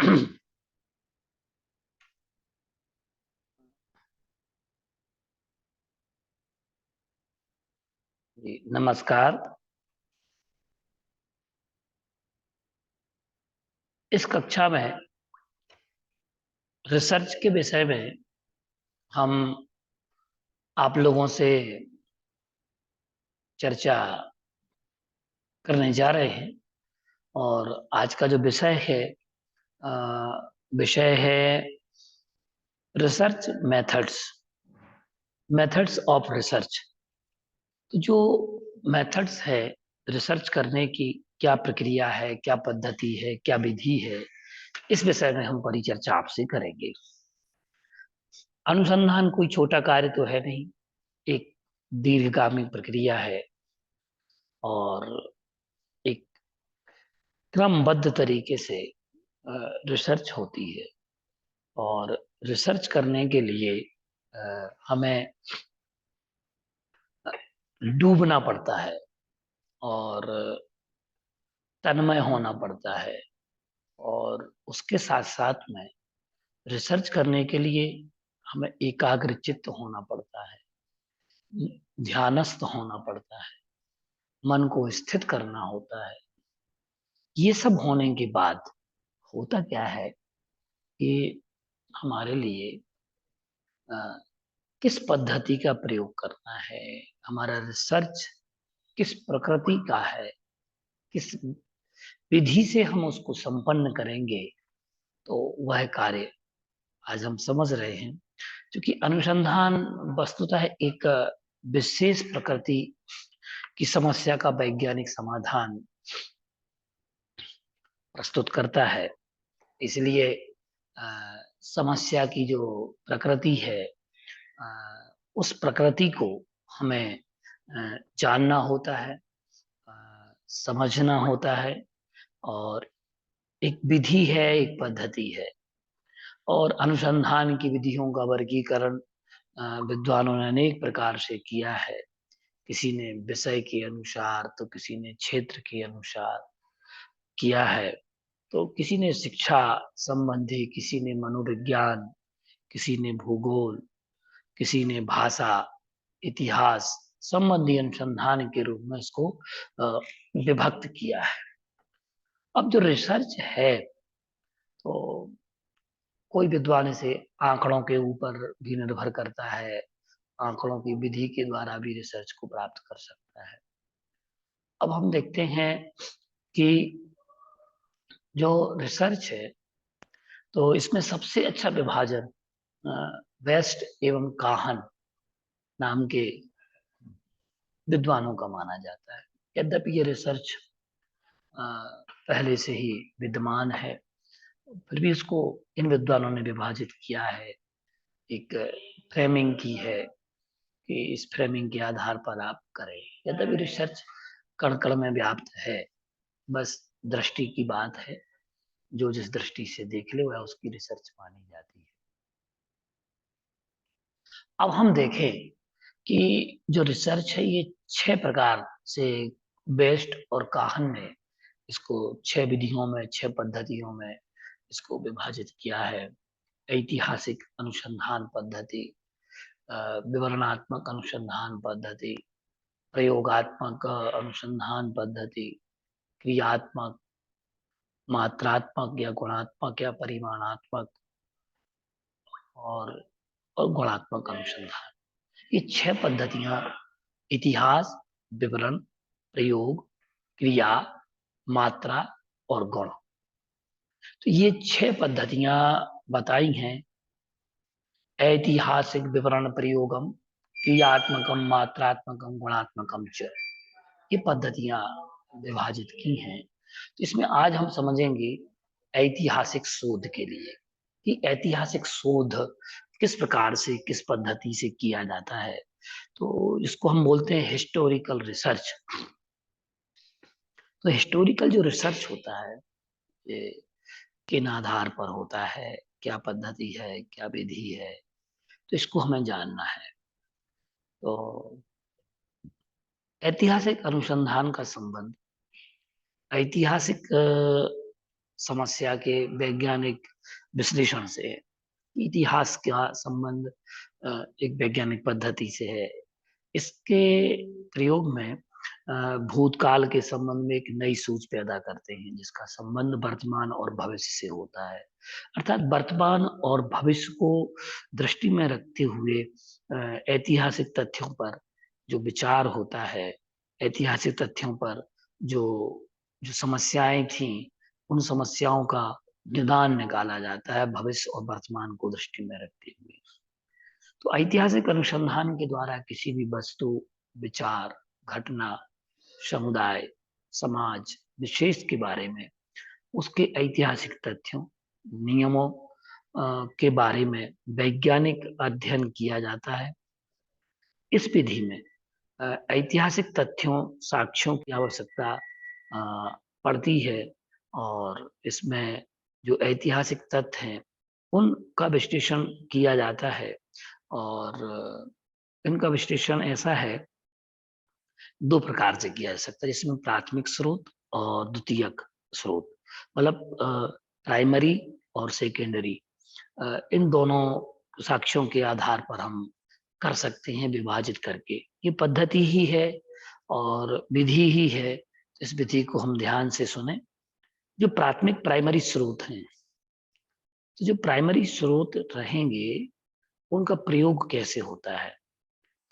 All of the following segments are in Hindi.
जी, नमस्कार। इस कक्षा में रिसर्च के विषय में हम आप लोगों से चर्चा करने जा रहे हैं। और आज का जो विषय है विषय है research methods, methods of research. तो जो मेथड्स है रिसर्च करने की, क्या प्रक्रिया है, क्या पद्धति है, क्या विधि है, इस विषय में हम परिचर्चा आपसे करेंगे। अनुसंधान कोई छोटा कार्य तो है नहीं, एक दीर्घगामी प्रक्रिया है और एक क्रमबद्ध तरीके से रिसर्च होती है। और रिसर्च करने के लिए हमें डूबना पड़ता है और तन्मय होना पड़ता है। और उसके साथ साथ में रिसर्च करने के लिए हमें एकाग्रचित्त होना पड़ता है, ध्यानस्थ होना पड़ता है, मन को स्थित करना होता है। ये सब होने के बाद होता क्या है कि हमारे लिए अ, किस पद्धति का प्रयोग करना है, हमारा रिसर्च किस प्रकृति का है, किस विधि से हम उसको संपन्न करेंगे, तो वह कार्य आज हम समझ रहे हैं। क्योंकि अनुसंधान वस्तुतः एक विशेष प्रकृति की समस्या का वैज्ञानिक समाधान प्रस्तुत करता है। इसलिए अ, समस्या की जो प्रकृति है, अ, उस प्रकृति को हमें जानना होता है, समझना होता है। और एक विधि है, एक पद्धति है। और अनुसंधान की विधियों का वर्गीकरण विद्वानों ने अनेक प्रकार से किया है। किसी ने विषय के अनुसार, तो किसी ने क्षेत्र के अनुसार किया है। तो किसी ने शिक्षा संबंधी, किसी ने मनोविज्ञान, किसी ने भूगोल, किसी ने भाषा, इतिहास संबंधी अनुसंधान के रूप में इसको अ, विभक्त किया है। अब जो रिसर्च है, तो कोई विद्वान इसे आंकड़ों के ऊपर भी निर्भर करता है, आंकड़ों की विधि के द्वारा भी रिसर्च को प्राप्त कर सकता है। अब हम देखते हैं कि जो रिसर्च है, तो इसमें सबसे अच्छा विभाजन वेस्ट एवं काहन नाम के विद्वानों का माना जाता है। यद्यपि ये रिसर्च पहले से ही विद्यमान है, फिर भी इसको इन विद्वानों ने विभाजित किया है, एक फ्रेमिंग की है कि इस फ्रेमिंग के आधार पर आप करें। यद्यपि रिसर्च कण कण में व्याप्त है, बस दृष्टि की बात है। जो जिस दृष्टि से देख ले वह उसकी रिसर्च मानी जाती है। अब हम देखें कि जो रिसर्च है ये 6 प्रकार से बेस्ट और काहन ने इसको 6 विधियों में, 6 पद्धतियों में इसको विभाजित किया है। ऐतिहासिक अनुसंधान पद्धति, विवरणात्मक अनुसंधान पद्धति, प्रयोगात्मक अनुसंधान पद्धति, क्रियात्मक, मात्रात्मक या गुणात्मक या परिमाणात्मक, और गुणात्मक अनुसंधान। ये 6 पद्धतियां इतिहास, विवरण, प्रयोग, क्रिया, मात्रा और गुण। तो ये 6 पद्धतियां बताई हैं। ऐतिहासिक विवरण प्रयोगम, क्रियात्मकम, मात्रात्मकम, गुणात्मकम च, ये पद्धतियां विभाजित की हैं। तो इसमें आज हम समझेंगे ऐतिहासिक शोध के लिए कि ऐतिहासिक शोध किस प्रकार से, किस पद्धति से किया जाता है। तो इसको हम बोलते हैं हिस्टोरिकल रिसर्च। तो हिस्टोरिकल जो रिसर्च होता है, ये किन आधार पर होता है, क्या पद्धति है, क्या विधि है, तो इसको हमें जानना है। तो ऐतिहासिक अनुसंधान का संबंध ऐतिहासिक समस्या के वैज्ञानिक विश्लेषण से है। इतिहास का संबंध एक वैज्ञानिक पद्धति से है। इसके प्रयोग में भूतकाल के संबंध में एक नई सोच पैदा करते हैं, जिसका संबंध वर्तमान और भविष्य से होता है। अर्थात वर्तमान और भविष्य को दृष्टि में रखते हुए ऐतिहासिक तथ्यों पर जो विचार होता है, ऐतिहासिक तथ्यों पर जो जो समस्याएं थी, उन समस्याओं का निदान निकाला जाता है भविष्य और वर्तमान को दृष्टि में रखते हुए। तो ऐतिहासिक अनुसंधान के द्वारा किसी भी वस्तु, विचार, घटना, समुदाय, समाज, विशेष के बारे में उसके ऐतिहासिक तथ्यों, नियमों के बारे में वैज्ञानिक अध्ययन किया जाता है। इस विधि में ऐतिहासिक तथ्यों, साक्ष्यों की आवश्यकता पड़ती है और इसमें जो ऐतिहासिक तथ्य हैं उनका विश्लेषण किया जाता है। और इनका विश्लेषण ऐसा है, दो प्रकार से किया जा सकता है, जिसमें प्राथमिक स्रोत और द्वितीयक स्रोत, मतलब प्राइमरी और सेकेंडरी, इन दोनों साक्ष्यों के आधार पर हम कर सकते हैं विभाजित करके। ये पद्धति ही है और विधि ही है। इस विधि को हम ध्यान से सुने। जो प्राथमिक प्राइमरी स्रोत हैं, तो जो प्राइमरी स्रोत रहेंगे उनका प्रयोग कैसे होता है?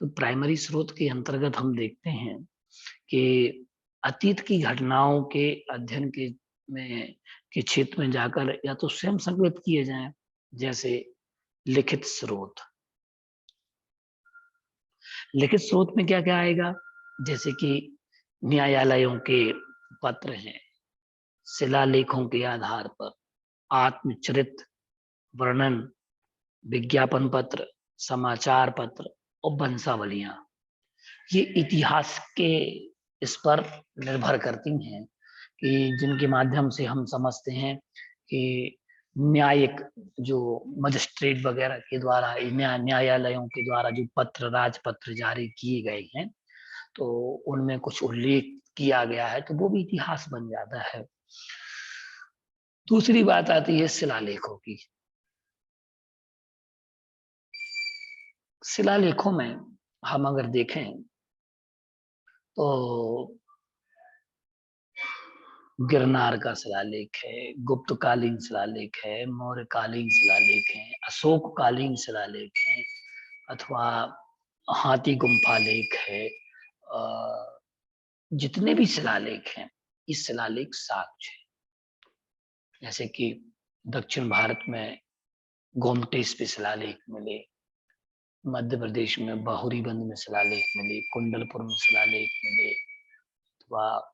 तो प्राइमरी स्रोत के अंतर्गत हम देखते हैं कि अतीत की घटनाओं के अध्ययन के क्षेत्र में जाकर या तो स्वयं संकलित किए जाएं, जैसे लिखित स्रोत। लिखित स्रोत में क्या क्या आएगा? जैसे कि न्यायालयों के पत्र हैं, शिलालेखों के आधार पर आत्मचरित वर्णन, विज्ञापन पत्र, समाचार पत्र और वंशावलियां, ये इतिहास के इस पर निर्भर करती हैं कि जिनके माध्यम से हम समझते हैं कि न्यायिक जो मजिस्ट्रेट वगैरह के द्वारा, न्यायालयों के द्वारा जो पत्र, राजपत्र जारी किए गए हैं, तो उनमें कुछ उल्लेख किया गया है, तो वो भी इतिहास बन जाता है। दूसरी बात आती है शिलालेखों की। शिलालेखों में हम अगर देखें तो गिरनार का शिलालेख है, गुप्तकालीन शिलालेख है, मौर्यकालीन शिलालेख है, अशोककालीन शिलालेख है, अथवा हाथी गुम्फा लेख है। जितने भी शिलालेख हैं, ये शिलालेख साक्ष्य है। जैसे कि दक्षिण भारत में गोमटेश पे शिलालेख मिले, मध्य प्रदेश में बहुरीबंद में शिलालेख मिले, कुंडलपुर में शिलालेख मिले, अथवा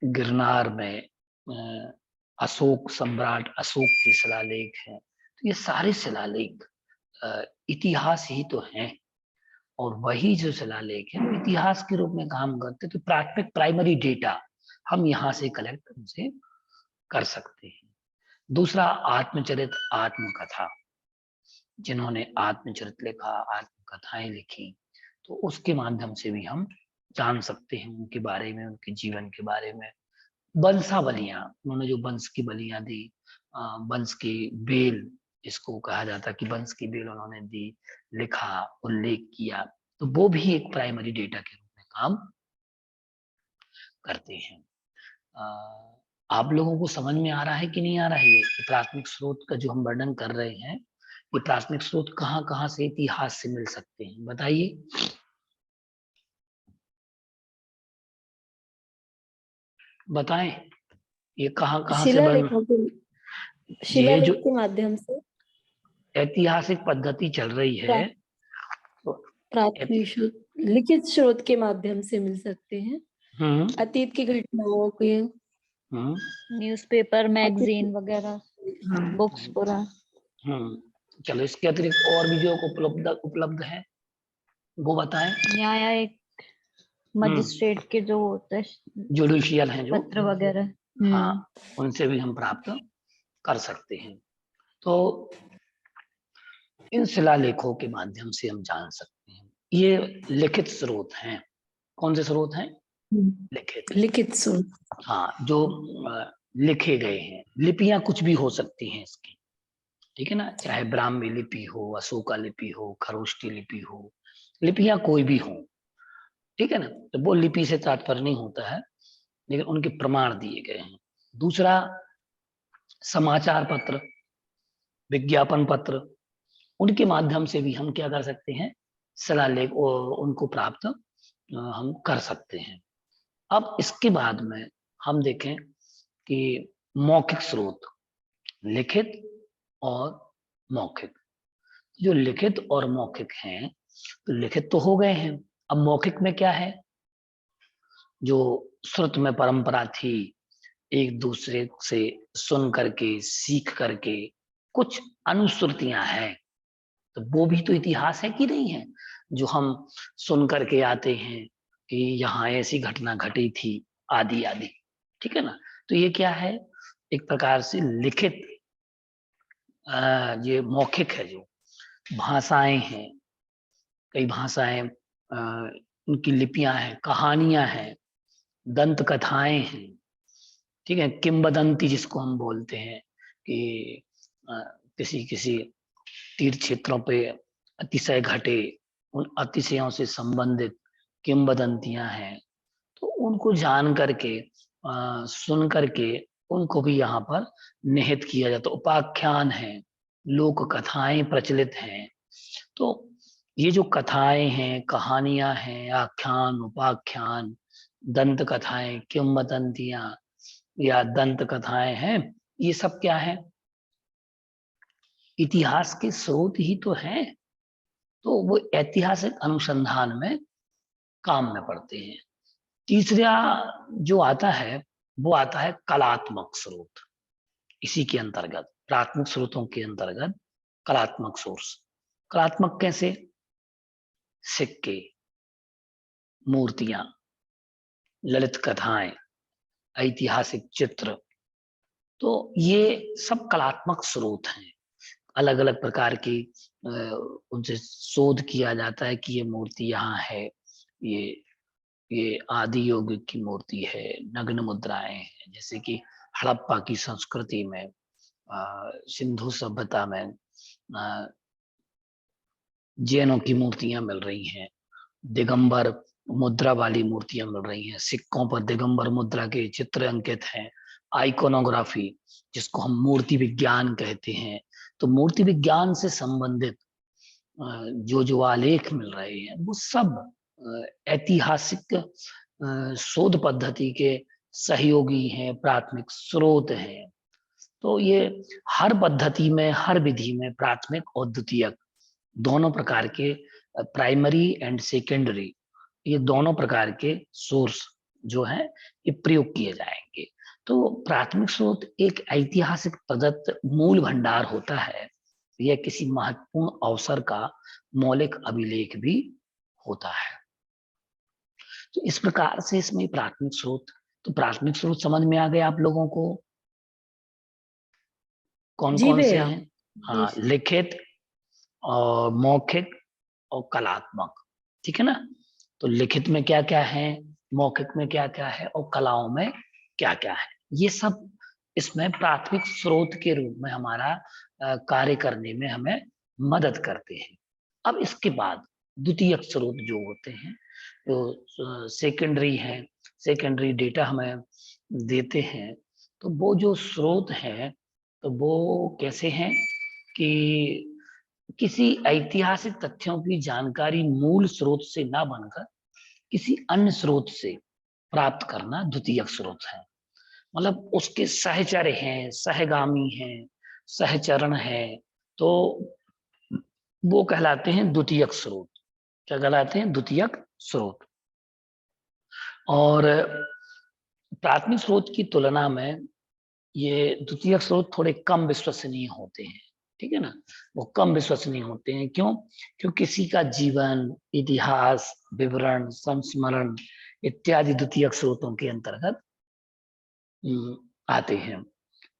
गिरनार में अशोक सम्राट अशोक के शिलालेख हैं। तो ये सारे शिलालेख इतिहास ही तो हैं, और वही जो शिलालेख है वो इतिहास के रूप में काम करते। तो प्राथमिक प्राइमरी डेटा हम यहाँ से कलेक्ट उनसे कर सकते हैं। दूसरा, आत्मचरित, आत्मकथा। जिन्होंने आत्मचरित लिखा, आत्मकथाएं लिखी, तो उसके माध्यम से भी हम जान सकते हैं उनके बारे में, उनके जीवन के बारे में। वंशावलियां, उन्होंने जो वंश की बलियां दी, वंश की बेल जिसको कहा जाता है कि वंश की बेल उन्होंने दी, लिखा, उल्लेख किया, तो वो भी एक प्राइमरी डेटा के रूप में काम करते हैं। आप लोगों को समझ में आ रहा है कि नहीं आ रहा है? ये प्राथमिक स्रोत का जो हम वर्णन कर रहे हैं, ये प्राथमिक स्रोत कहाँ कहाँ से इतिहास से मिल सकते हैं, बताइए। बताएं, ये कहाँ कहाँ से बन, शिलालेखों के ये शिलालेख जो के माध्यम से ऐतिहासिक पद्धति चल रही है, तो प्राथमिक स्रोत लिखित स्रोत के माध्यम से मिल सकते हैं। अतीत की घटनाओं के, न्यूज़पेपर, मैगजीन वगैरह, बुक्स पूरा। चलो, इसके अतिरिक्त और भी जो उपलब्ध है वो बताएं। न्यायिक मजिस्ट्रेट के जो होते हैं, जुडिशियल हैं जो पत्र वगैरह, हाँ, उनसे भी हम प्राप्त कर सकते हैं। तो इन शिलालेखों के माध्यम से हम जान सकते हैं। ये लिखित स्रोत हैं। कौन से स्रोत हैं? लिखित स्रोत। हाँ, जो लिखे गए हैं। लिपियां कुछ भी हो सकती हैं इसकी, ठीक है ना, चाहे ब्राह्मी लिपि हो, अशोका लिपि हो, खरोष्टी लिपि हो, लिपियां कोई भी हो, ठीक है ना। तो वो लिपि से तात्पर्य नहीं होता है, लेकिन उनके प्रमाण दिए गए हैं। दूसरा, समाचार पत्र, विज्ञापन पत्र, उनके माध्यम से भी हम क्या कर सकते हैं, शिलालेख उनको प्राप्त हम कर सकते हैं। अब इसके बाद में हम देखें कि मौखिक स्रोत, लिखित और मौखिक। जो लिखित और मौखिक हैं, तो लिखित तो हो गए हैं, अब मौखिक में क्या है, जो श्रुत में परंपरा थी, एक दूसरे से सुन करके, सीख करके कुछ अनुश्रुतियां हैं, तो वो भी तो इतिहास है कि नहीं है, जो हम सुन करके आते हैं कि यहाँ ऐसी घटना घटी थी, आदि आदि, ठीक है ना। तो ये क्या है, एक प्रकार से लिखित, ये मौखिक है। जो भाषाएं हैं, कई भाषाएं, उनकी लिपियां हैं, कहानियां हैं, दंत कथाएं हैं, ठीक है, किंवदंती जिसको हम बोलते हैं कि किसी किसी तीर्थ क्षेत्रों पे अतिशय घटे, उन अतिशयों से संबंधित किंवदंतियां हैं, तो उनको जान करके, सुन करके उनको भी यहाँ पर निहित किया जाता। उपाख्यान है, लोक कथाएं प्रचलित हैं। तो ये जो कथाएं हैं, कहानियां हैं, आख्यान, उपाख्यान, दंत कथाएं, किंवदंतियां या दंत कथाएं हैं, ये सब क्या है, इतिहास के स्रोत ही तो हैं। तो वो ऐतिहासिक अनुसंधान में काम में पड़ते हैं। तीसरा जो आता है, वो आता है कलात्मक स्रोत। इसी के अंतर्गत, प्राथमिक स्रोतों के अंतर्गत कलात्मक सोर्स। कलात्मक कैसे, सिक्के, मूर्तियां, ललित कथाएं, ऐतिहासिक चित्र, तो ये सब कलात्मक स्रोत हैं। अलग अलग प्रकार की उनसे शोध किया जाता है कि ये मूर्ति यहाँ है, ये ये आदि योग की मूर्ति है, नग्न मुद्राएं हैं, जैसे कि हड़प्पा की संस्कृति में, सिंधु सभ्यता में जैनों की मूर्तियां मिल रही हैं, दिगंबर मुद्रा वाली मूर्तियां मिल रही हैं, सिक्कों पर दिगंबर मुद्रा के चित्र अंकित हैं। आइकोनोग्राफी, जिसको हम मूर्ति विज्ञान कहते हैं, तो मूर्ति विज्ञान से संबंधित जो जो आलेख मिल रहे हैं, वो सब ऐतिहासिक शोध पद्धति के सहयोगी हैं, प्राथमिक स्रोत हैं। तो ये हर पद्धति में, हर विधि में प्राथमिक और द्वितीयक दोनों प्रकार के, प्राइमरी एंड सेकेंडरी, ये दोनों प्रकार के सोर्स जो हैं, ये प्रयोग किए जाएंगे। तो प्राथमिक स्रोत एक ऐतिहासिक प्रदत्त मूल भंडार होता है, यह किसी महत्वपूर्ण अवसर का मौलिक अभिलेख भी होता है। तो इस प्रकार से इसमें प्राथमिक स्रोत, तो प्राथमिक स्रोत समझ में आ गए आप लोगों को, कौन जी कौन से भैया। हैं। हाँ, लिखित और मौखिक और कलात्मक, ठीक है ना। तो लिखित में क्या क्या है, मौखिक में क्या क्या है, और कलाओं में क्या क्या है, ये सब इसमें प्राथमिक स्रोत के रूप में हमारा कार्य करने में हमें मदद करते हैं। अब इसके बाद द्वितीयक स्रोत जो होते हैं, जो सेकेंडरी है, सेकेंडरी डेटा हमें देते हैं, तो वो जो स्रोत है, तो वो कैसे हैं कि किसी ऐतिहासिक तथ्यों की जानकारी मूल स्रोत से ना बनकर किसी अन्य स्रोत से प्राप्त करना द्वितीयक स्रोत है। मतलब उसके सहचर हैं, सहगामी हैं, सहचरण है, तो वो कहलाते हैं द्वितीयक स्रोत। क्या कहलाते हैं, द्वितीयक स्रोत। और प्राथमिक स्रोत की तुलना में ये द्वितीयक स्रोत थोड़े कम विश्वसनीय होते हैं, ठीक है ना। वो कम विश्वसनीय होते हैं, क्यों, क्योंकि किसी का जीवन, इतिहास, विवरण, संस्मरण इत्यादि द्वितीयक स्रोतों के अंतर्गत आते हैं।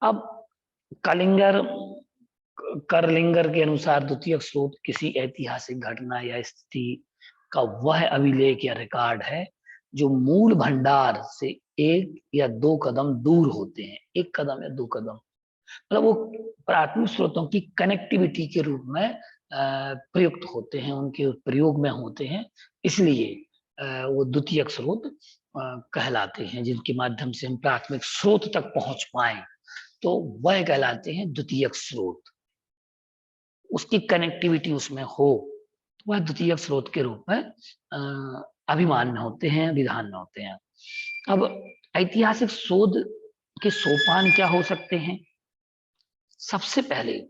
अब कलिंगर करलिंगर के अनुसार द्वितीयक स्रोत किसी ऐतिहासिक घटना या स्थिति का वह अभिलेख या रिकॉर्ड है जो मूल भंडार से 1 या 2 कदम दूर होते हैं, 1 कदम या 2 कदम, मतलब वो प्राथमिक स्रोतों की कनेक्टिविटी के रूप में प्रयुक्त होते हैं, उनके प्रयोग में होते हैं, इसलिए वो द्वितीयक स्रोत कहलाते हैं, जिनके माध्यम से हम प्राथमिक स्रोत तक पहुंच पाए तो वह कहलाते हैं द्वितीयक स्रोत। उसकी कनेक्टिविटी उसमें हो तो वह द्वितीयक स्रोत के रूप में अभिमान में होते हैं, विधान में होते हैं। अब ऐतिहासिक शोध के सोपान क्या हो सकते हैं? सबसे पहले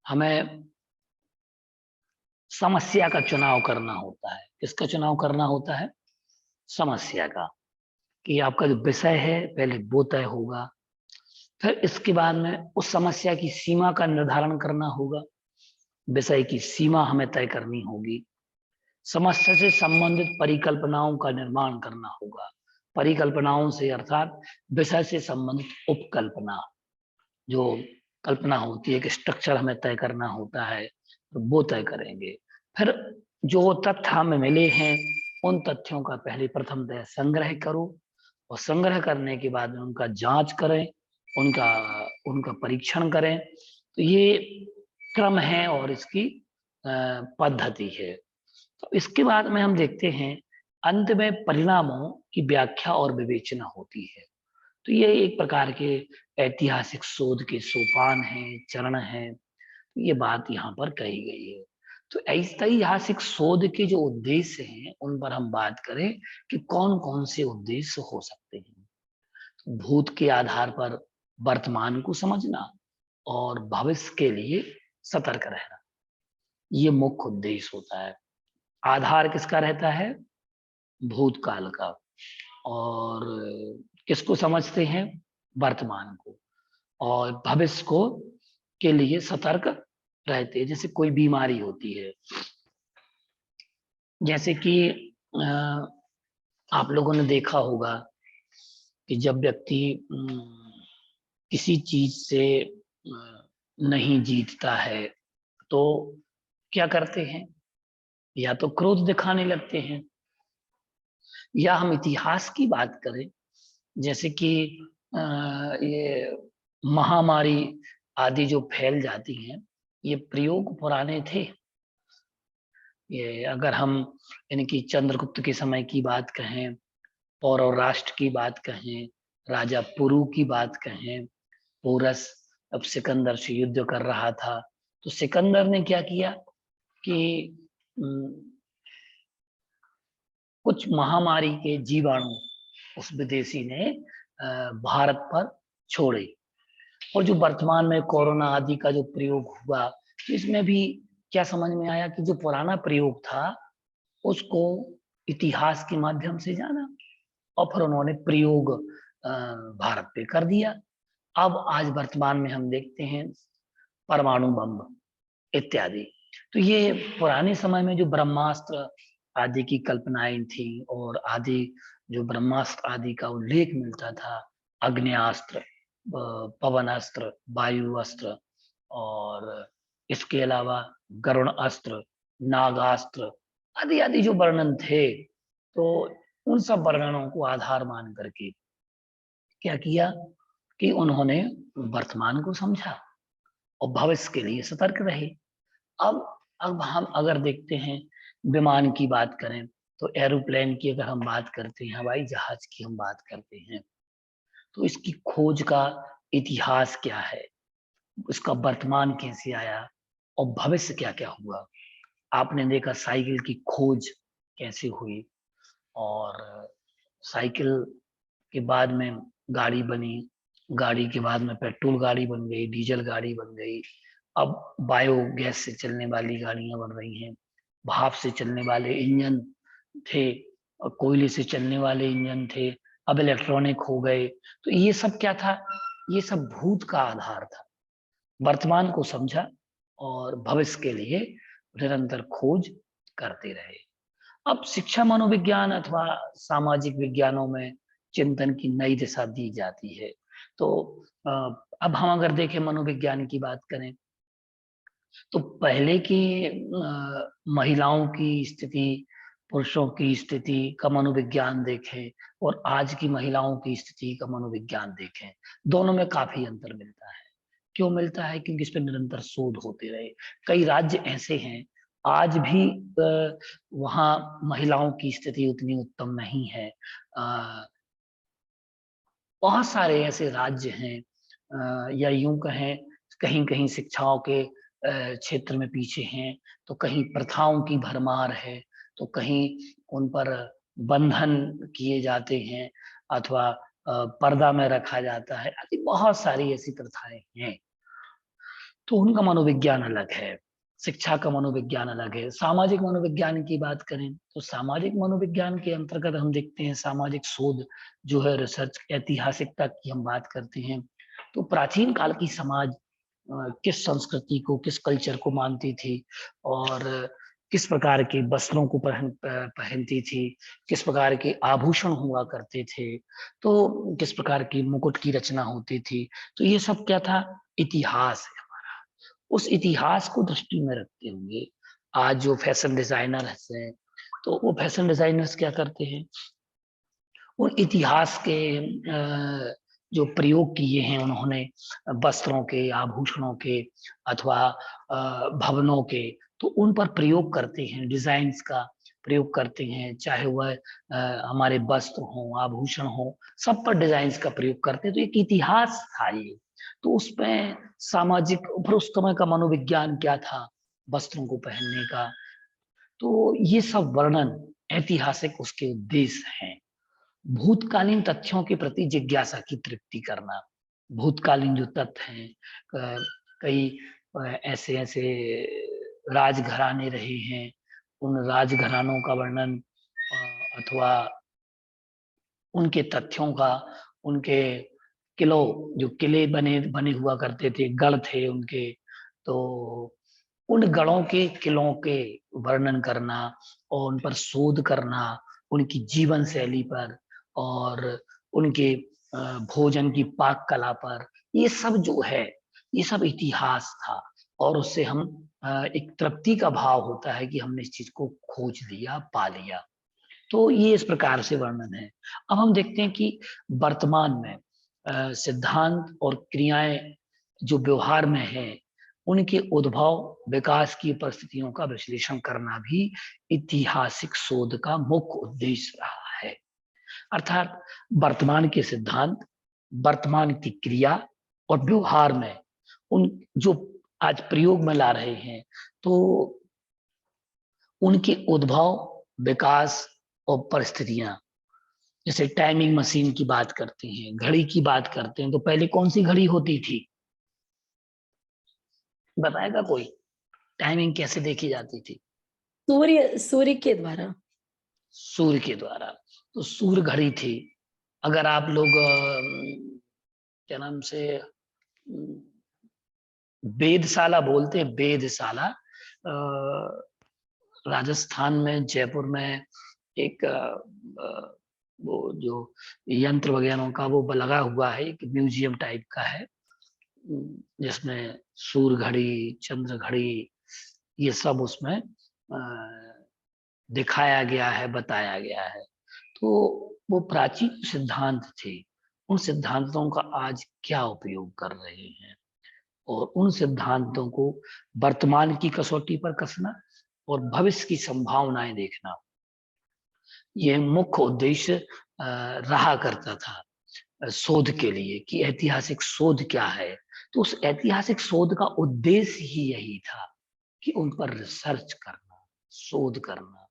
हमें समस्या का चुनाव करना होता है। किसका चुनाव करना होता है? समस्या का, कि आपका जो विषय है पहले वो तय होगा, फिर इसके बाद में उस समस्या की सीमा का निर्धारण करना होगा, विषय की सीमा हमें तय करनी होगी, समस्या से संबंधित परिकल्पनाओं का निर्माण करना होगा, परिकल्पनाओं से अर्थात विषय से संबंधित उपकल्पना, जो कल्पना होती है कि स्ट्रक्चर हमें तय करना होता है तो वो तय करेंगे। फिर जो तथ्य हमें मिले हैं उन तथ्यों का पहले प्रथमतः संग्रह करो और संग्रह करने के बाद उनका जांच करें, उनका परीक्षण करें। तो ये क्रम है और इसकी पद्धति है। तो इसके बाद में हम देखते हैं अंत में परिणामों की व्याख्या और विवेचना होती है। तो ये एक प्रकार के ऐतिहासिक शोध के सोपान हैं, चरण हैं। ये बात यहाँ पर कही गई है। तो ऐतिहासिक शोध के जो उद्देश्य हैं उन पर हम बात करें कि कौन कौन से उद्देश्य हो सकते हैं। भूत के आधार पर वर्तमान को समझना और भविष्य के लिए सतर्क रहना, ये मुख्य उद्देश्य होता है। आधार किसका रहता है? भूतकाल का। और किसको समझते हैं? वर्तमान को। और भविष्य को के लिए सतर्क रहते हैं। जैसे कोई बीमारी होती है, जैसे कि आप लोगों ने देखा होगा कि जब व्यक्ति किसी चीज से नहीं जीतता है तो क्या करते हैं? या तो क्रोध दिखाने लगते हैं, या हम इतिहास की बात करें, जैसे कि ये महामारी आदि जो फैल जाती हैं, ये प्रयोग पुराने थे। ये अगर हम इनकी चंद्रगुप्त के समय की बात कहें, पौरव राष्ट्र की बात कहें, राजा पुरु की बात कहें, पोरस अब सिकंदर से युद्ध कर रहा था तो सिकंदर ने क्या किया कि कुछ महामारी के जीवाणु उस विदेशी ने भारत पर छोड़े। और जो वर्तमान में कोरोना आदि का जो प्रयोग हुआ, तो इसमें भी क्या समझ में आया कि जो पुराना प्रयोग था उसको इतिहास के माध्यम से जाना और फिर उन्होंने प्रयोग भारत पे कर दिया। अब आज वर्तमान में हम देखते हैं परमाणु बम इत्यादि। तो ये पुराने समय में जो ब्रह्मास्त्र आदि की कल्पनाएं थी और आदि जो ब्रह्मास्त्र आदि का उल्लेख मिलता था, अग्न्यास्त्र, पवन अस्त्र, वायु अस्त्र, और इसके अलावा गरुण अस्त्र, नागास्त्र आदि आदि जो वर्णन थे, तो उन सब वर्णनों को आधार मान करके क्या किया कि उन्होंने वर्तमान को समझा और भविष्य के लिए सतर्क रहे। अब हम अगर देखते हैं विमान की बात करें तो एरोप्लेन की अगर हम बात करते हैं, हवाई जहाज की हम बात करते हैं, तो इसकी खोज का इतिहास क्या है, उसका वर्तमान कैसे आया और भविष्य क्या क्या हुआ। आपने देखा साइकिल की खोज कैसे हुई, और साइकिल के बाद में गाड़ी बनी, गाड़ी के बाद में पेट्रोल गाड़ी बन गई, डीजल गाड़ी बन गई, अब बायोगैस से चलने वाली गाड़ियां बन रही हैं, भाप से चलने वाले इंजन थे और कोयले से चलने वाले इंजन थे, अब इलेक्ट्रॉनिक हो गए। तो ये सब क्या था? ये सब भूत का आधार था। वर्तमान को समझा और भविष्य के लिए निरंतर खोज करते रहे। अब शिक्षा मनोविज्ञान अथवा सामाजिक विज्ञानों में चिंतन की नई दिशा दी जाती है। तो अब हम अगर देखें मनोविज्ञान की बात करें तो पहले की महिलाओं की स्थिति पुरुषों की स्थिति का मनोविज्ञान देखें और आज की महिलाओं की स्थिति का मनोविज्ञान देखें, दोनों में काफी अंतर मिलता है। क्यों मिलता है? क्योंकि इस पे निरंतर शोध होते रहे। कई राज्य ऐसे हैं आज भी वहाँ महिलाओं की स्थिति उतनी उत्तम नहीं है। बहुत सारे ऐसे राज्य हैं या यूं कहें कहीं कहीं शिक्षाओं के क्षेत्र में पीछे हैं, तो कहीं प्रथाओं की भरमार है, तो कहीं उन पर बंधन किए जाते हैं अथवा पर्दा में रखा जाता है। आदि बहुत सारी ऐसी प्रथाएं हैं, तो उनका मनोविज्ञान अलग है, शिक्षा का मनोविज्ञान अलग है। सामाजिक मनोविज्ञान की बात करें तो सामाजिक मनोविज्ञान के अंतर्गत हम देखते हैं सामाजिक शोध जो है, रिसर्च, ऐतिहासिकता की हम बात करते हैं तो प्राचीन काल की समाज किस संस्कृति को, किस कल्चर को मानती थी और किस प्रकार के वस्त्रों को पहनती थी, किस प्रकार के आभूषण हुआ करते थे, तो किस प्रकार की मुकुट की रचना होती थी। तो ये सब क्या था? इतिहास है हमारा। उस इतिहास को दृष्टि में रखते हुए आज जो फैशन डिजाइनर्स हैं, तो वो फैशन डिजाइनर्स क्या करते हैं? उन इतिहास के जो प्रयोग किए हैं उन्होंने वस्त्रों के, आभूषणों के अथवा भवनों के, तो उन पर प्रयोग करते हैं, डिजाइन्स का प्रयोग करते हैं, चाहे वह हमारे वस्त्र हो, आभूषण हो, सब पर डिजाइन्स का प्रयोग करते हैं। तो एक इतिहास था ये। तो उसमें सामाजिक, फिर उस समय का मनोविज्ञान क्या था वस्त्रों को पहनने का, तो ये सब वर्णन ऐतिहासिक उसके उद्देश्य हैं। भूतकालीन तथ्यों के प्रति जिज्ञासा की तृप्ति करना। भूतकालीन जो तथ्य हैं, कई ऐसे ऐसे राजघराने रहे हैं, उन राजघरानों का वर्णन अथवा उनके तथ्यों का, उनके किलों, जो किले बने बने हुआ करते थे, गढ़ थे उनके, तो उन गढ़ों के, किलों के वर्णन करना और उन पर शोध करना, उनकी जीवन शैली पर और उनके भोजन की पाक कला पर, ये सब जो है, ये सब इतिहास था। और उससे हम एक तृप्ति का भाव होता है कि हमने इस चीज को खोज लिया, पा लिया। तो ये इस प्रकार से वर्णन है। अब हम देखते हैं कि वर्तमान में सिद्धांत और क्रियाएं जो व्यवहार में है, उनके उद्भव, विकास की परिस्थितियों का विश्लेषण करना भी ऐतिहासिक शोध का मुख्य उद्देश्य रहा है। अर्थात वर्तमान के सिद्धांत, वर्तमान की क्रिया और व्यवहार में उन जो आज प्रयोग में ला रहे हैं, तो उनके उद्भव, विकास और परिस्थितियां, जैसे टाइमिंग मशीन की बात करते हैं, घड़ी की बात करते हैं, तो पहले कौन सी घड़ी होती थी? बताएगा कोई? टाइमिंग कैसे देखी जाती थी? सूर्य के द्वारा। सूर्य के द्वारा। तो सूर्य घड़ी थी। अगर आप लोग क्या नाम से वेधशाला बोलते हैं, वेधशाला, राजस्थान में, जयपुर में एक वो जो यंत्र वगैरह का वो लगा हुआ है, एक म्यूजियम टाइप का है, जिसमें सूर्य घड़ी, चंद्र घड़ी, ये सब उसमें दिखाया गया है, बताया गया है। तो वो प्राचीन सिद्धांत थे, उन सिद्धांतों का आज क्या उपयोग कर रहे हैं और उन सिद्धांतों को वर्तमान की कसौटी पर कसना और भविष्य की संभावनाएं देखना, यह मुख्य उद्देश्य रहा करता था शोध के लिए, कि ऐतिहासिक शोध क्या है। तो उस ऐतिहासिक शोध का उद्देश्य ही यही था कि उन पर रिसर्च करना, शोध करना।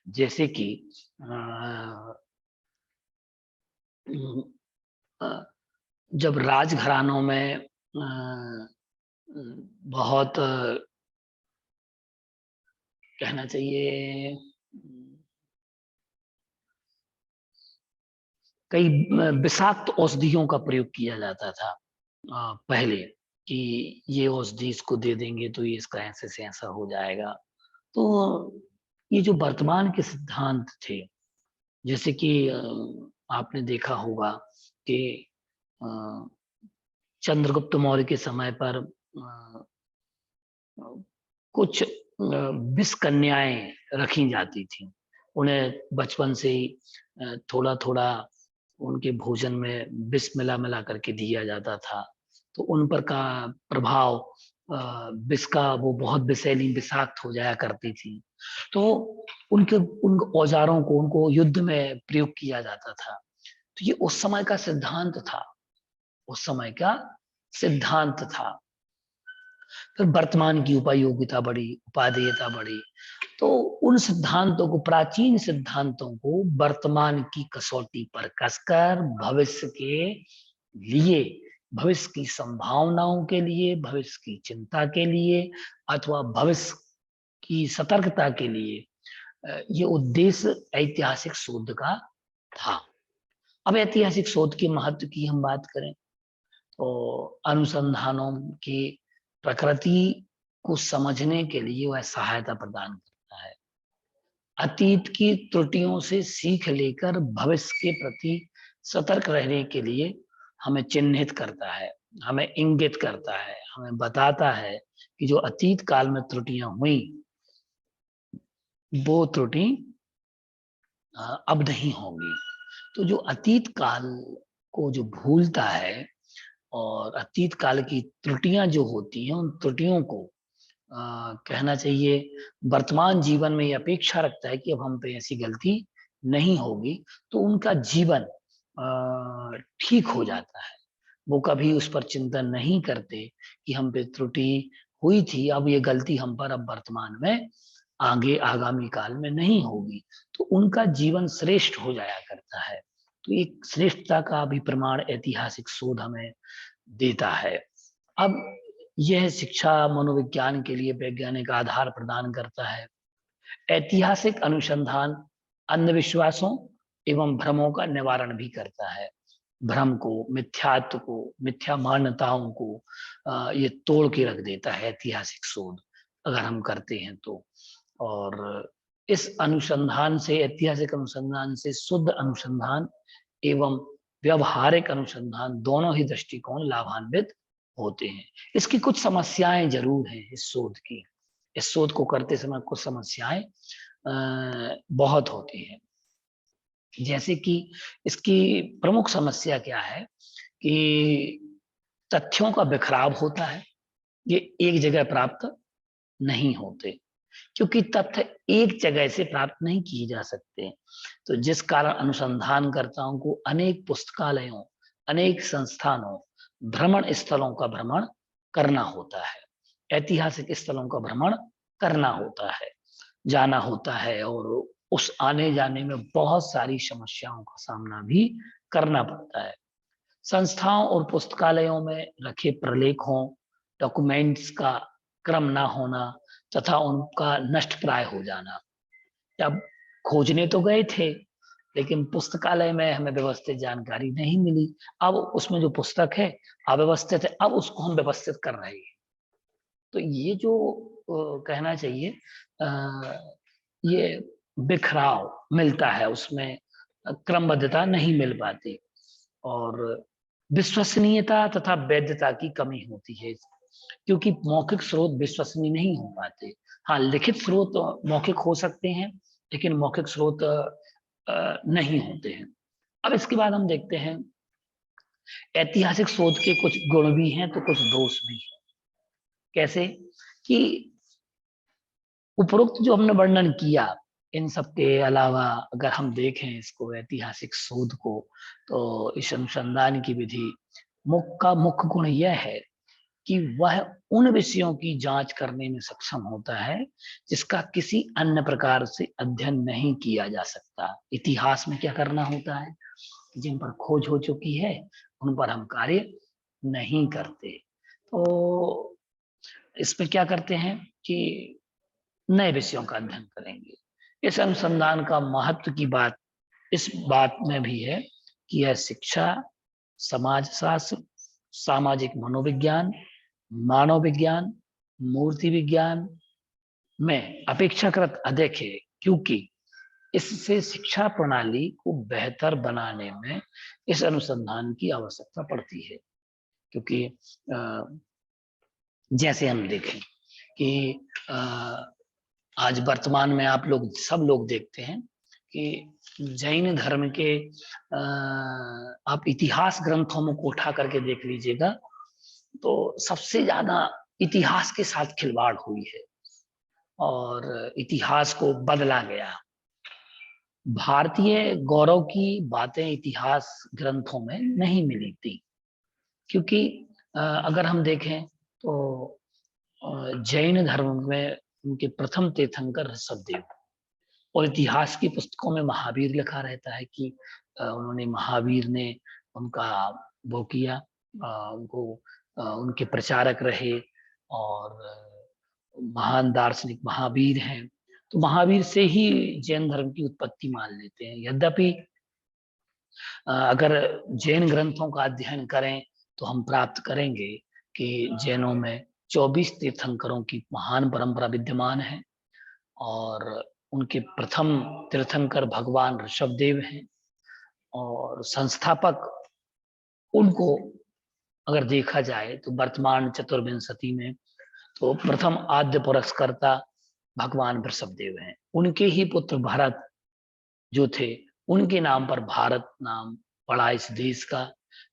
जैसे कि जब राजघरानों में बहुत कहना चाहिए, कई विषाक्त औषधियों का प्रयोग किया जाता था पहले, कि ये औषधि इसको दे देंगे तो ये इसका ऐसे से ऐसा हो जाएगा। तो ये जो वर्तमान के सिद्धांत थे, जैसे कि आपने देखा होगा कि चंद्रगुप्त मौर्य के समय पर कुछ विष कन्याएं रखी जाती थी, उन्हें बचपन से ही थोड़ा थोड़ा उनके भोजन में विष मिला करके दिया जाता था, तो उन पर का प्रभाव विष का वो बहुत विषैली विषाक्त हो जाया करती थी। तो उन औजारों को उनको युद्ध में प्रयोग किया जाता था। तो ये उस समय का सिद्धांत था, उस समय का सिद्धांत था। फिर वर्तमान की उपयोगिता बढ़ी, उपादेयता बढ़ी, तो उन सिद्धांतों को, प्राचीन सिद्धांतों को वर्तमान की कसौटी पर कसकर भविष्य के लिए, भविष्य की संभावनाओं के लिए, भविष्य की चिंता के लिए अथवा भविष्य की सतर्कता के लिए ये उद्देश्य ऐतिहासिक शोध का था। अब ऐतिहासिक शोध के महत्व की हम बात करें तो अनुसंधानों की प्रकृति को समझने के लिए वह सहायता प्रदान करता है। अतीत की त्रुटियों से सीख लेकर भविष्य के प्रति सतर्क रहने के लिए हमें चिन्हित करता है, हमें इंगित करता है, हमें बताता है कि जो अतीत काल में त्रुटियां हुई वो त्रुटि अब नहीं होगी। तो जो अतीत काल को जो भूलता है और अतीत काल की त्रुटियां जो होती हैं, उन त्रुटियों को कहना चाहिए वर्तमान जीवन में ये अपेक्षा रखता है कि अब हम पे ऐसी गलती नहीं होगी, तो उनका जीवन ठीक हो जाता है। वो कभी उस पर चिंतन नहीं करते कि हम पे त्रुटि हुई थी, अब ये गलती हम पर अब वर्तमान में आगे आगामी काल में नहीं होगी, तो उनका जीवन श्रेष्ठ हो जाया करता है। तो एक श्रेष्ठता का भी प्रमाण ऐतिहासिक शोध हमें देता है। अब यह शिक्षा मनोविज्ञान के लिए वैज्ञानिक आधार प्रदान करता है। ऐतिहासिक अनुसंधान अंधविश्वासों एवं भ्रमों का निवारण भी करता है। भ्रम को, मिथ्यात्व को, मिथ्या मान्यताओं को ये तोड़ के रख देता है ऐतिहासिक शोध, अगर हम करते हैं तो। और इस अनुसंधान से, ऐतिहासिक अनुसंधान से शुद्ध अनुसंधान एवं व्यवहारिक अनुसंधान दोनों ही दृष्टिकोण लाभान्वित होते हैं। इसकी कुछ समस्याएं जरूर हैं इस शोध की, इस शोध को करते समय कुछ समस्याएं बहुत होती हैं। जैसे कि इसकी प्रमुख समस्या क्या है कि तथ्यों का बिखराव होता है, ये एक जगह प्राप्त नहीं होते, क्योंकि तथ्य एक जगह से प्राप्त नहीं किए जा सकते। तो जिस कारण अनुसंधानकर्ताओं को अनेक पुस्तकालयों, अनेक संस्थानों, भ्रमण स्थलों का भ्रमण करना होता है, ऐतिहासिक स्थलों का भ्रमण करना होता है, जाना होता है, और उस आने जाने में बहुत सारी समस्याओं का सामना भी करना पड़ता है। संस्थाओं और पुस्तकालयों में रखे प्रलेखों, डॉक्यूमेंट्स का क्रम ना होना तथा उनका नष्ट प्राय हो जाना। अब खोजने तो गए थे, लेकिन पुस्तकालय में हमें व्यवस्थित जानकारी नहीं मिली। अब उसमें जो पुस्तक है अव्यवस्थित है, अब उसको हम व्यवस्थित कर रहे हैं। तो ये जो कहना चाहिए ये बिखराव मिलता है, उसमें क्रमबद्धता नहीं मिल पाती, और विश्वसनीयता तथा वैधता की कमी होती है, क्योंकि मौखिक स्रोत विश्वसनीय नहीं हो पाते। हाँ, लिखित स्रोत मौखिक हो सकते हैं, लेकिन मौखिक स्रोत नहीं होते हैं। अब इसके बाद हम देखते हैं ऐतिहासिक शोध के कुछ गुण भी हैं तो कुछ दोष भी हैं। कैसे कि उपरोक्त जो हमने वर्णन किया, इन सब के अलावा अगर हम देखें इसको, ऐतिहासिक शोध को, तो इस अनुसंधान की विधि मुख्य गुण यह है कि वह उन विषयों की जांच करने में सक्षम होता है जिसका किसी अन्य प्रकार से अध्ययन नहीं किया जा सकता। इतिहास में क्या करना होता है, जिन पर खोज हो चुकी है उन पर हम कार्य नहीं करते। तो इसमें क्या करते हैं कि नए विषयों का अध्ययन करेंगे। इस अनुसंधान का महत्व की बात इस बात में भी है कि यह शिक्षा, समाजशास्त्र, सामाजिक मनोविज्ञान, मानव विज्ञान, मूर्ति विज्ञान में अपेक्षाकृत अधिक है, क्योंकि इससे शिक्षा प्रणाली को बेहतर बनाने में इस अनुसंधान की आवश्यकता पड़ती है। क्योंकि जैसे हम देखें कि आज वर्तमान में आप लोग सब लोग देखते हैं कि जैन धर्म के आप इतिहास ग्रंथों में को उठा करके देख लीजिएगा तो सबसे ज्यादा इतिहास के साथ खिलवाड़ हुई है और इतिहास को बदला गया। भारतीय गौरव की बातें इतिहास ग्रंथों में नहीं मिली थी, क्योंकि अगर हम देखें तो जैन धर्म में उनके प्रथम तीर्थंकर ऋषभदेव, और इतिहास की पुस्तकों में महावीर लिखा रहता है कि उन्होंने महावीर ने उनका वो किया, उनको उनके प्रचारक रहे और महान दार्शनिक महावीर हैं। तो महावीर से ही जैन धर्म की उत्पत्ति मान लेते हैं। यद्यपि अगर जैन ग्रंथों का अध्ययन करें तो हम प्राप्त करेंगे कि जैनों में 24 तीर्थंकरों की महान परंपरा विद्यमान है और उनके प्रथम तीर्थंकर भगवान ऋषभदेव हैं और संस्थापक उनको अगर देखा जाए तो वर्तमान चतुर्विंशति में तो प्रथम आद्य पुरस्कर्ता भगवान ऋषभदेव हैं। उनके ही पुत्र भरत जो थे उनके नाम पर भारत नाम पड़ा इस देश का।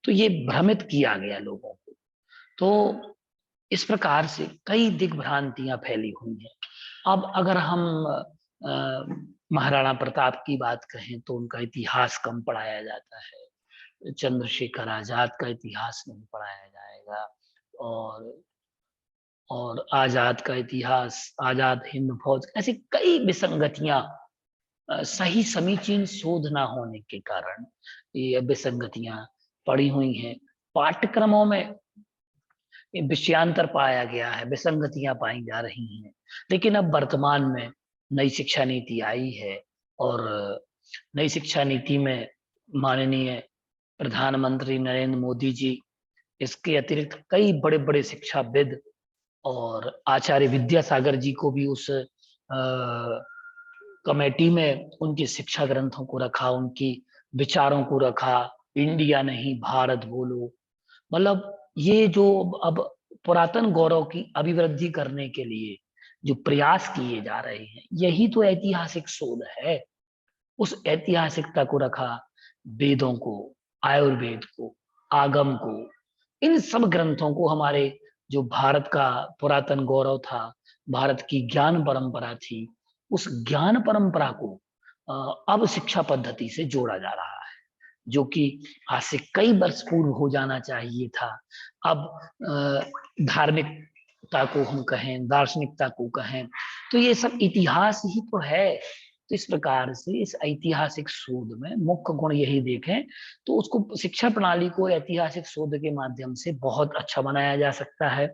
तो ये भ्रमित किया गया लोगों को। तो इस प्रकार से कई दिग्भ्रांतियां फैली हुई हैं। अब अगर हम महाराणा प्रताप की बात कहें तो उनका इतिहास कम पढ़ाया जाता है, चंद्रशेखर आजाद का इतिहास नहीं पढ़ाया जाएगा और आजाद का इतिहास, आजाद हिंद फौज, ऐसी कई विसंगतियां सही समीचीन शोध ना होने के कारण ये विसंगतियां पड़ी हुई हैं। पाठ्यक्रमों में विषयांतर पाया गया है, विसंगतियां पाई जा रही हैं। लेकिन अब वर्तमान में नई शिक्षा नीति आई है और नई शिक्षा नीति में माननीय प्रधानमंत्री नरेंद्र मोदी जी, इसके अतिरिक्त कई बड़े बड़े शिक्षाविद और आचार्य विद्यासागर जी को भी उस कमेटी में उनके शिक्षा ग्रंथों को रखा, उनकी विचारों को रखा। इंडिया नहीं भारत बोलो, मतलब ये जो अब पुरातन गौरव की अभिवृद्धि करने के लिए जो प्रयास किए जा रहे हैं, यही तो ऐतिहासिक शोध है। उस ऐतिहासिकता को रखा, वेदों को, आयुर्वेद को, आगम को, इन सब ग्रंथों को, हमारे जो भारत का पुरातन गौरव था, भारत की ज्ञान परंपरा थी, उस ज्ञान परंपरा को अब शिक्षा पद्धति से जोड़ा जा रहा है, जो कि आज से कई वर्ष पूर्व हो जाना चाहिए था। अब धार्मिकता को हम कहें, दार्शनिकता को कहें, तो ये सब इतिहास ही तो है। तो इस प्रकार से इस ऐतिहासिक शोध में मुख्य गुण यही देखें तो उसको, शिक्षा प्रणाली को ऐतिहासिक शोध के माध्यम से बहुत अच्छा बनाया जा सकता है।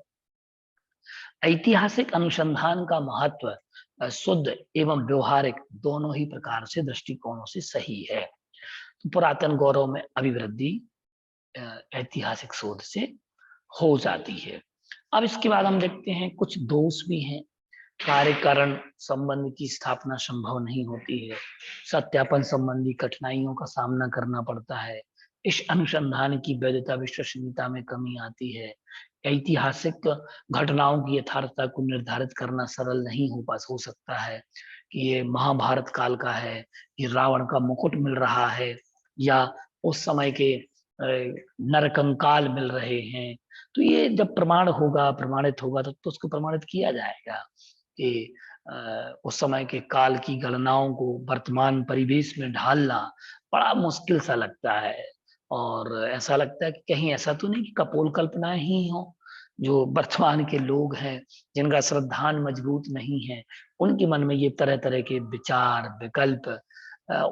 ऐतिहासिक अनुसंधान का महत्व शुद्ध एवं व्यवहारिक दोनों ही प्रकार से दृष्टिकोणों से सही है। तो पुरातन गौरव में अभिवृद्धि ऐतिहासिक शोध से हो जाती है। अब इसके बाद हम देखते हैं कुछ दोष भी हैं। कार्यकरण संबंध की स्थापना संभव नहीं होती है, सत्यापन संबंधी कठिनाइयों का सामना करना पड़ता है, इस अनुसंधान की वैधता विश्वसनीयता में कमी आती है, ऐतिहासिक घटनाओं की यथार्थता को निर्धारित करना सरल नहीं हो सकता है कि ये महाभारत काल का है, ये रावण का मुकुट मिल रहा है या उस समय के नरकंकाल मिल रहे हैं। तो ये जब प्रमाण होगा, प्रमाणित होगा तब तो उसको प्रमाणित किया जाएगा कि उस समय के काल की गणनाओं को वर्तमान परिवेश में ढालना बड़ा मुश्किल सा लगता है और ऐसा लगता है कि कहीं ऐसा तो नहीं कि कपोल कल्पनाएं ही हो। जो वर्तमान के लोग हैं जिनका श्रद्धान मजबूत नहीं है, उनके मन में ये तरह तरह के विचार विकल्प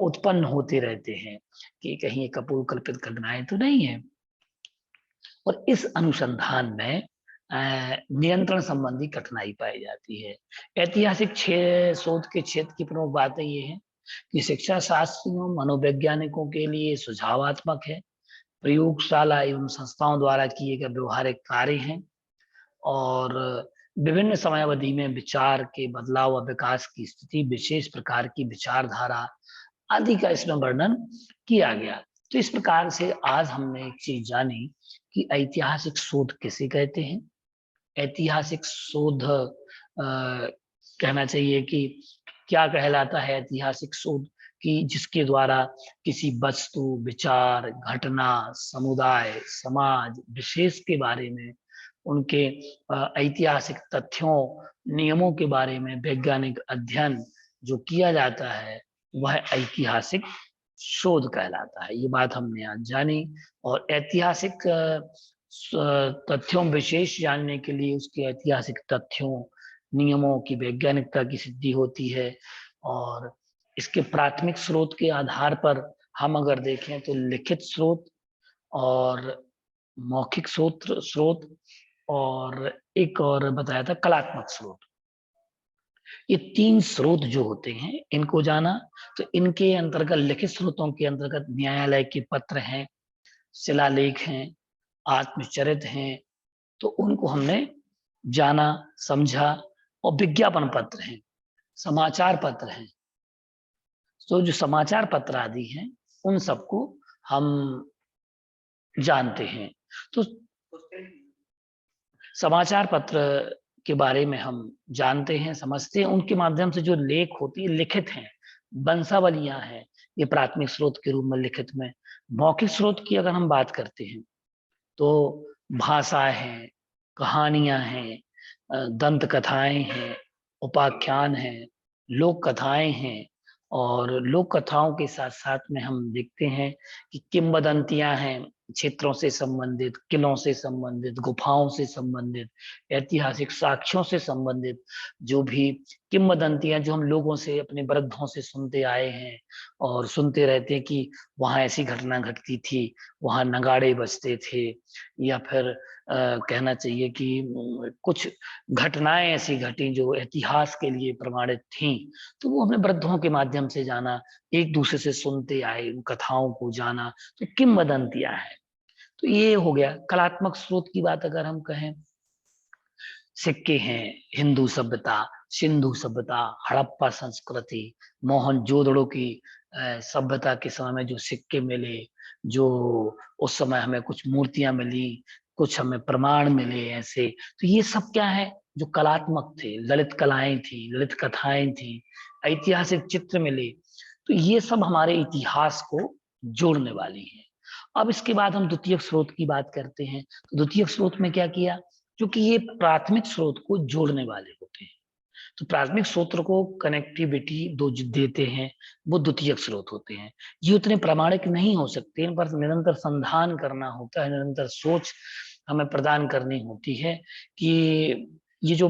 उत्पन्न होते रहते हैं कि कहीं कपोल कल्पित घटनाएं तो नहीं है। और इस अनुसंधान में नियंत्रण संबंधी कठिनाई पाई जाती है। ऐतिहासिक शोध के क्षेत्र की प्रमुख बातें ये हैं कि शिक्षा शास्त्रियों मनोवैज्ञानिकों के लिए सुझावात्मक है, प्रयोगशाला एवं संस्थाओं द्वारा किए गए व्यवहारिक कार्य हैं और विभिन्न समयावधि में विचार के बदलाव व विकास की स्थिति, विशेष प्रकार की विचारधारा आदि का इसमें वर्णन किया गया। तो इस प्रकार से आज हमने एक चीज जानी कि ऐतिहासिक शोध किसे कहते हैं। ऐतिहासिक शोध कहना चाहिए कि क्या कहलाता है ऐतिहासिक शोध, कि जिसके द्वारा किसी वस्तु, विचार, घटना, समुदाय, समाज, विशेष के बारे में, उनके ऐतिहासिक तथ्यों, नियमों के बारे में वैज्ञानिक अध्ययन जो किया जाता है वह ऐतिहासिक शोध कहलाता है। ये बात हमने आज जानी। और ऐतिहासिक तथ्यों विशेष जानने के लिए उसके ऐतिहासिक तथ्यों, नियमों की वैज्ञानिकता की सिद्धि होती है। और इसके प्राथमिक स्रोत के आधार पर हम अगर देखें तो लिखित स्रोत और मौखिक स्रोत और एक और बताया था कलात्मक स्रोत, ये 3 स्रोत जो होते हैं इनको जाना। तो इनके अंतर्गत लिखित स्रोतों के अंतर्गत न्यायालय के पत्र हैं, शिलालेख हैं, आत्मचरित हैं, तो उनको हमने जाना, समझा। और विज्ञापन पत्र हैं, समाचार पत्र हैं, तो जो समाचार पत्र आदि हैं उन सबको हम जानते हैं। तो समाचार पत्र के बारे में हम जानते हैं, समझते हैं। उनके माध्यम से जो लेख होती है लिखित हैं, वंशावलियां हैं, ये प्राथमिक स्रोत के रूप में लिखित में। मौखिक स्रोत की अगर हम बात करते हैं तो भाषाएं हैं, कहानियां हैं, दंत कथाएं हैं, उपाख्यान हैं, लोक कथाएं हैं। और लोक कथाओं के साथ साथ में हम देखते हैं कि किंवदंतियां हैं, क्षेत्रों से संबंधित, किलों से संबंधित, गुफाओं से संबंधित, ऐतिहासिक साक्ष्यों से संबंधित जो भी किंवदंतियां जो हम लोगों से, अपने वृद्धों से सुनते आए हैं और सुनते रहते हैं कि वहां ऐसी घटना घटती थी, वहां नगाड़े बजते थे, या फिर कहना चाहिए कि कुछ घटनाएं ऐसी घटी जो इतिहास के लिए प्रमाणित थीं, तो वो हमने वृद्धों के माध्यम से जाना, एक दूसरे से सुनते आए, उन कथाओं को जाना, तो किंवदंतियां हैं। तो ये हो गया। कलात्मक स्रोत की बात अगर हम कहें, सिक्के हैं, हिंदू सभ्यता, सिंधु सभ्यता, हड़प्पा संस्कृति, मोहनजोदड़ो की सभ्यता के समय में जो सिक्के मिले, जो उस समय हमें कुछ मूर्तियां मिली, कुछ हमें प्रमाण मिले ऐसे, तो ये सब क्या है जो कलात्मक थे, ललित कलाएं थी, ललित कथाएं थी, ऐतिहासिक चित्र मिले, तो ये सब हमारे इतिहास को जोड़ने वाली है। अब इसके बाद हम द्वितीयक स्रोत की बात करते हैं। तो द्वितीयक स्रोत में क्या किया, क्योंकि ये प्राथमिक स्रोत को जोड़ने वाले होते हैं, तो प्राथमिक स्रोत को कनेक्टिविटी दो देते हैं, वो द्वितीयक स्रोत होते हैं। ये उतने प्रामाणिक नहीं हो सकते, इन पर निरंतर संधान करना होता है, निरंतर सोच हमें प्रदान करनी होती है कि ये जो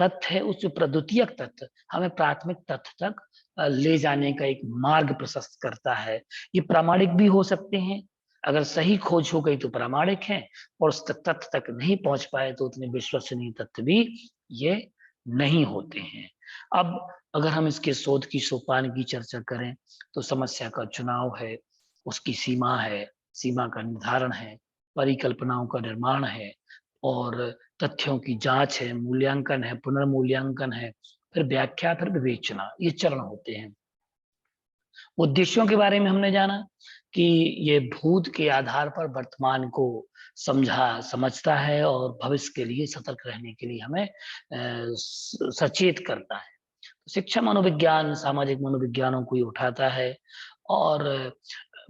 तथ्य है उस द्वितीयक तथ्य हमें प्राथमिक तथ्य तक ले जाने का एक मार्ग प्रशस्त करता है। ये प्रामाणिक भी हो सकते हैं, अगर सही खोज हो गई तो प्रामाणिक है, और उस तथ्य तक नहीं पहुंच पाए तो उतने विश्वसनीय तथ्य भी ये नहीं होते हैं। अब अगर हम इसके शोध की सोपान की चर्चा करें तो समस्या का चुनाव है, उसकी सीमा है, सीमा का निर्धारण है, परिकल्पनाओं का निर्माण है, और तथ्यों की जांच है, मूल्यांकन है, पुनर्मूल्यांकन है, फिर व्याख्या, फिर विवेचना, ये चरण होते हैं। उद्देश्यों के बारे में हमने जाना कि ये भूत के आधार पर वर्तमान को समझता है और भविष्य के लिए सतर्क रहने के लिए हमें सचेत करता है। शिक्षा मनोविज्ञान सामाजिक मनोविज्ञानों को ही उठाता है और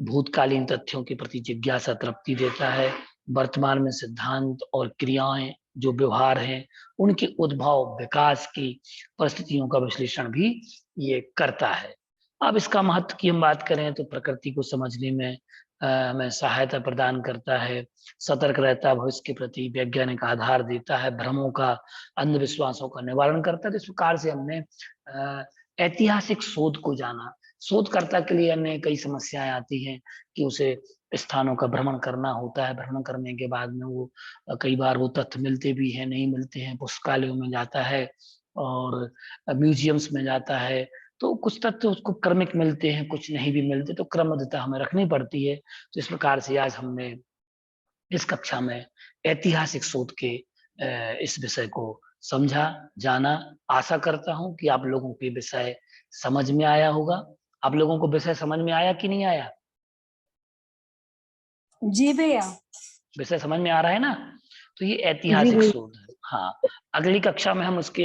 भूतकालीन तथ्यों के प्रति जिज्ञासा तृप्ति देता है। वर्तमान में सिद्धांत और क्रियाएं जो व्यवहार हैं उनके उद्भव, विकास की परिस्थितियों का विश्लेषण भी ये करता है। अब इसका महत्व की हम बात करें तो प्रकृति को समझने में हमें सहायता प्रदान करता है, सतर्क रहता है, भविष्य के प्रति वैज्ञानिक आधार देता है, भ्रमों का, अंधविश्वासों का निवारण करता है। तो इस प्रकार से हमने ऐतिहासिक शोध को जाना। शोधकर्ता के लिए अन्य कई समस्याएं आती हैं कि उसे स्थानों का भ्रमण करना होता है, भ्रमण करने के बाद में वो कई बार वो तथ्य मिलते भी हैं, नहीं मिलते हैं, पुस्तकालयों में जाता है और म्यूजियम्स में जाता है, तो कुछ तथ्य उसको क्रमिक मिलते हैं, कुछ नहीं भी मिलते, तो क्रमबद्धता हमें रखनी पड़ती है। तो इस प्रकार से आज हमने इस कक्षा में ऐतिहासिक शोध के इस विषय को समझा, जाना। आशा करता हूं कि आप लोगों को विषय समझ में आया होगा। आप लोगों को विषय समझ में आया कि नहीं आया? जी भैया, विषय समझ में आ रहा है ना? तो ये ऐतिहासिक शोध है। हाँ, अगली कक्षा में हम उसके